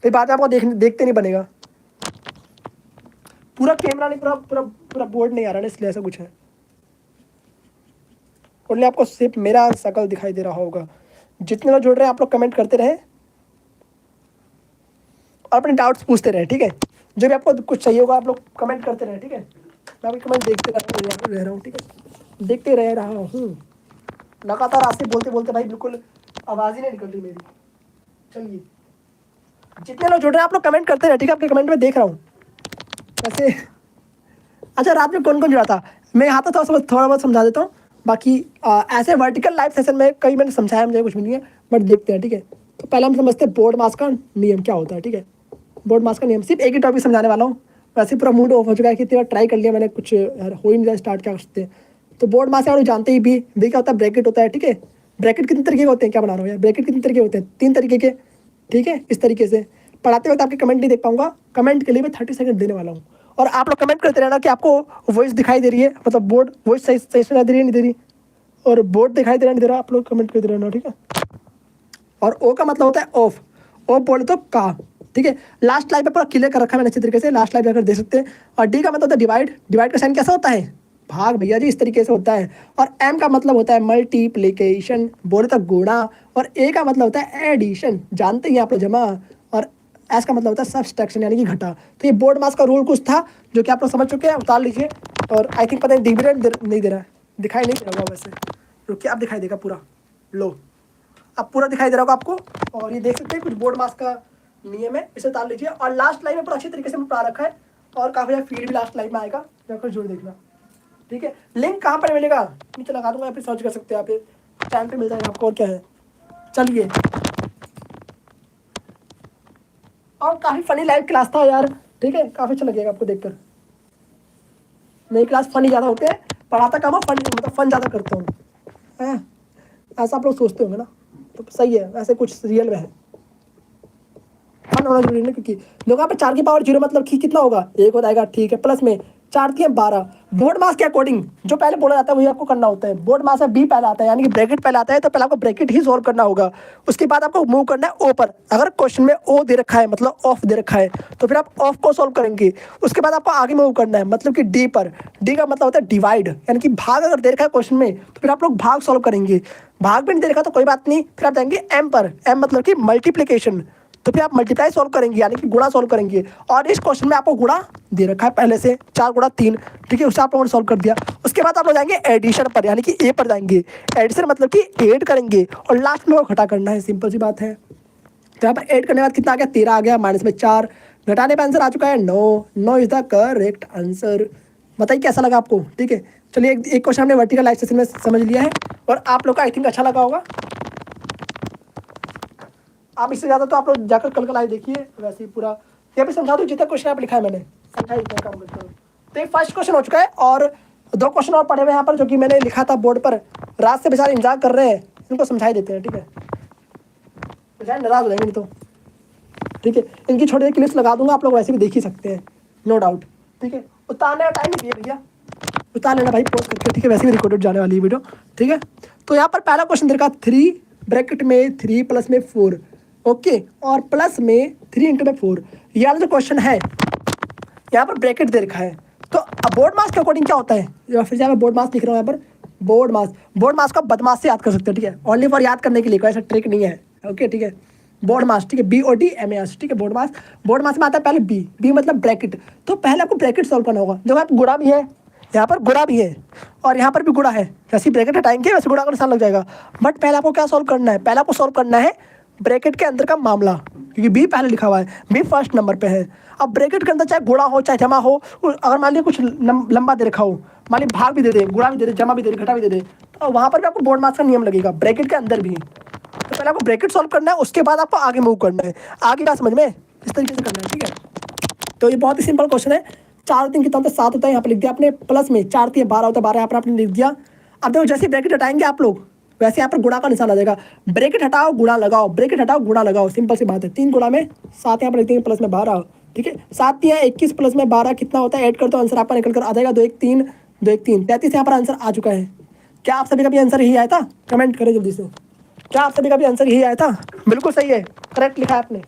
फिर बाद में आपको देखते नहीं बनेगा। पूरा कैमरा नहीं, पूरा बोर्ड नहीं आ रहा ना, इसलिए ऐसा कुछ है। ओनली आपको सिर्फ मेरा शकल दिखाई दे रहा होगा। जितने लोग जुड़ रहे हैं आप लोग कमेंट करते रहे और अपने डाउट्स पूछते रहे, ठीक है। जो भी आपको कुछ चाहिए होगा आप लोग कमेंट करते रहे, ठीक है। मैं भी कमेंट देखते रह रहा हूँ, ठीक है, देखते रह रहा हूँ। लगातार आपसे बोलते बोलते भाई बिल्कुल आवाज़ ही नहीं निकल रही मेरी। चलिए, जितने लोग जुड़ रहे हैं आप लोग कमेंट करते रहे, ठीक है। आपके कमेंट में देख रहा हूँ वैसे। अच्छा, रात में कौन कौन जुड़ा था? मैं यहाँ तो थोड़ा बहुत समझा देता हूँ। बाकी ऐसे वर्टिकल लाइव सेशन में कई मैंने समझाया, मुझे कुछ भी नहीं है, बट देखते हैं, ठीक है। तो पहले हम समझते हैं बोर्ड मास का नियम क्या होता है, ठीक है। बोर्ड मास का नियम सिर्फ एक ही टॉपिक समझाने वाला हूँ। वैसे पूरा मूड ऑफ हो चुका है, कितनी बार ट्राई कर लिया मैंने, कुछ हो ही नहीं रहा स्टार्ट, क्या कर सकते हैं। तो बोर्ड मास आप जानते ही भी क्या होता है, ब्रैकेट होता है, ठीक है। ब्रैकेट कितने तरीके के होते हैं, क्या बना रहा हूँ यार, ब्रैकेट कितने तरीके होते हैं, 3 तरीके के, ठीक है। इस तरीके से पढ़ाते वक्त आपके कमेंट नहीं देख पाऊंगा, कमेंट के लिए मैं 30 सेकंड देने वाला हूँ। और आप लोग कमेंट करते रहना कि आपको वॉइस दिखाई दे रही है, मतलब बोर्ड वॉइस सही से सुनाई दे रही है, नहीं दे रही, और बोर्ड दिखाई दे रहा नहीं दे रहा, आप लोग कमेंट करते रहना, ठीक है। और ओ का मतलब होता है ऑफ, ऑफ बोले तो का, ठीक है। लास्ट लाइन पे पूरा क्लियर कर रखा है मैंने अच्छे तरीके से, लास्ट लाइन पे अगर देख सकते हैं। और डी का मतलब होता है डिवाइड, डिवाइड का साइन कैसा होता है, भाग भैया जी, इस तरीके से होता है। और एम का मतलब होता है मल्टीप्लीकेशन, बोले तो गुणा। और ए का मतलब होता है एडिशन, जानते ही आप लोग, जमा। और एस का मतलब होता है सब्सट्रैक्शन, यानी कि घटा। तो ये बोर्ड मास का रूल कुछ था जो कि आप लोग समझ चुके हैं, उतार लीजिए। और आई थिंक पता नहीं डिविडेंड नहीं दे रहा है, दिखाई नहीं दे रहा होगा वैसे, रुकिए अब दिखाई देगा पूरा, लो अब पूरा दिखाई दे रहा होगा आपको। और ये देख सकते हैं कुछ बोर्ड मास का नियम है, इसे उतार लीजिए। और लास्ट लाइन में पूरा अच्छी तरीके से पढ़ा रखा है, और काफ़ी ज़्यादा फीड भी लास्ट लाइन में आएगा, जाकर जरूर देखना, ठीक है। लिंक कहाँ पर मिलेगा, नीचे लगा दूंगा, आप सर्च कर सकते हैं, आप टाइम पे मिल जाएगा आपको, और क्या है। चलिए, और काफ़ी फनी लाइव क्लास था यार, ठीक है, काफ़ी अच्छा लगेगा आपको देखकर। मेरी क्लास फनी ज़्यादा होते हैं, पढ़ाता कम हो, फन मतलब फन ज़्यादा करता हूँ, ऐसा आप लोग सोचते होंगे ना, तो सही है, ऐसे कुछ रियल में है, फन होना जरूरी है। क्योंकि लोग यहाँ पे 4 की पावर 0 मतलब कि कितना होगा, 1 हो जाएगा, ठीक है। प्लस में 4 की 12, बोर्ड मास के अकॉर्डिंग जो पहले बोला जाता है वही आपको करना होता है। बोर्ड मास में बी पहले आता है, यानी कि ब्रैकेट पहले आता है, तो पहले आपको ब्रैकेट ही सॉल्व करना होगा। उसके बाद आपको मूव करना है ओ पर। अगर क्वेश्चन में ओ दे रखा है, मतलब ऑफ दे रखा है, तो फिर आप ऑफ को सॉल्व करेंगे। उसके बाद आपको आगे मूव करना है, मतलब कि डी पर। डी का मतलब होता है डिवाइड, यानी कि भाग अगर दे रखा है क्वेश्चन में, तो फिर आप लोग भाग सॉल्व करेंगे। भाग भी नहीं दे रखा तो कोई बात नहीं, फिर आप जाएंगे एम पर। एम मतलब कि मल्टीप्लीकेशन, तो फिर आप मल्टीप्लाई सॉल्व करेंगे, यानी कि गुणा सॉल्व करेंगे। और इस क्वेश्चन में आपको गुणा दे रखा है पहले से, 4 गुणा 3, ठीक है, उसे आप लोगों ने सॉल्व कर दिया। उसके बाद आप लोग जाएंगे एडिशन पर, यानी कि ए पर जाएंगे। एडिशन मतलब कि ऐड करेंगे, और लास्ट में वो घटा करना है, सिंपल सी बात है। तो यहाँ पर ऐड करने के बाद कितना आ गया, 13 आ गया, माइनस में 4, घटाने पर आंसर आ चुका है 9। 9 इज द करेक्ट आंसर। बताइए कैसा लगा आपको, ठीक है। चलिए, एक क्वेश्चन हमने वर्टिकल लाइव सेशन में समझ लिया है, और आप लोग का आई थिंक अच्छा लगा होगा। आप इससे ज़्यादा तो आप लोग जाकर कल लाइव देखिए, वैसे ही पूरा यहाँ पे समझा दूँ जितना क्वेश्चन आप लिखा है मैंने, समझा इतना काम करता हूँ। तो ये फर्स्ट क्वेश्चन हो चुका है, और 2 क्वेश्चन और पढ़े हुए यहाँ पर जो कि मैंने लिखा था बोर्ड पर, रात से बेचारे इंतजार कर रहे हैं, इनको समझाई देते हैं, ठीक है। बेचारे नाराज हो जाएंगे नहीं तो, ठीक है। इनकी छोटी क्लिप्स लगा दूंगा, आप लोग वैसे भी देख ही सकते हैं, नो डाउट, ठीक है। उतारने का टाइम नहीं दिया भैया, उतार लेना भाई पोस्ट करके, ठीक है। वैसे भी रिकॉर्डेड जाने वाली है वीडियो, ठीक है। तो यहाँ पर पहला क्वेश्चन दे रखा 3 ब्रैकेट में 3 प्लस में 4, ओके, और प्लस में 3 इंटू में 4। ये वाला जो क्वेश्चन है यहाँ पर ब्रैकेट दे रखा है, तो अब बोर्ड मास के अकॉर्डिंग क्या होता है, या फिर यहाँ पर बोर्ड मास लिख रहा हूँ, यहाँ पर बोर्ड मास को बदमाश से याद कर सकते हैं, ठीक है। ओनली फॉर याद करने के लिए, कोई ऐसा ट्रिक नहीं है, ओके, ठीक है। बोर्ड मास, ठीक है, BODMAS, ठीक है। बोर्ड मास में आता है पहले बी मतलब ब्रैकेट। तो पहले आपको ब्रैकेट सॉल्व करना होगा। जो आप गुणा भी है, यहाँ पर गुणा भी है, और यहाँ पर भी गुणा है। जैसे ब्रैकेट हटाएंगे वैसे गुणा का निशान लग जाएगा। बट पहले आपको क्या सॉल्व करना है, पहले आपको सॉल्व करना है ब्रैकेट के अंदर का मामला, क्योंकि बी पहले लिखा हुआ है, बी फर्स्ट नंबर पे है। अब ब्रैकेट के अंदर चाहे गुणा हो चाहे जमा हो, अगर मान लीजिए कुछ लंबा दे रखा हो, मान लीजिए भाग भी दे दे, गुणा भी दे दे, जमा भी दे दे, घटा भी दे दे, तो वहाँ पर भी आपको बोर्ड मास का नियम लगेगा, ब्रैकेट के अंदर भी। तो पहले आपको ब्रैकेट सॉल्व करना है, उसके बाद आपको आगे मूव करना है। आगे क्या समझ में, इस तरीके से करना है, ठीक है। तो ये बहुत ही सिंपल क्वेश्चन है। 4 3 कितना होता है, 7 होता है, यहाँ पर लिख दिया आपने। प्लस में 4 3 12 होता है, 12 यहाँ पर आपने लिख दिया। अब देखो जैसे ब्रैकेट हटाएंगे आप लोग, वैसे यहाँ पर गुणा का निशान आ जाएगा। ब्रैकेट हटाओ गुणा लगाओ, ब्रैकेट हटाओ गुणा लगाओ, सिंपल सी बात है। 3 गुणा में 7 यहाँ पर लिख देंगे, प्लस में 12, ठीक है। 7 3 21 प्लस में 12 कितना होता है, ऐड कर दो, आंसर आपका निकल कर आ जाएगा 2 1 3 2 1 3 33। यहाँ पर आंसर आ चुका है। क्या आप सभी का भी आंसर यही आया था, कमेंट करें जल्दी से। क्या आप सभी का भी आंसर यही आया था, बिल्कुल सही है, करेक्ट लिखा है आपने।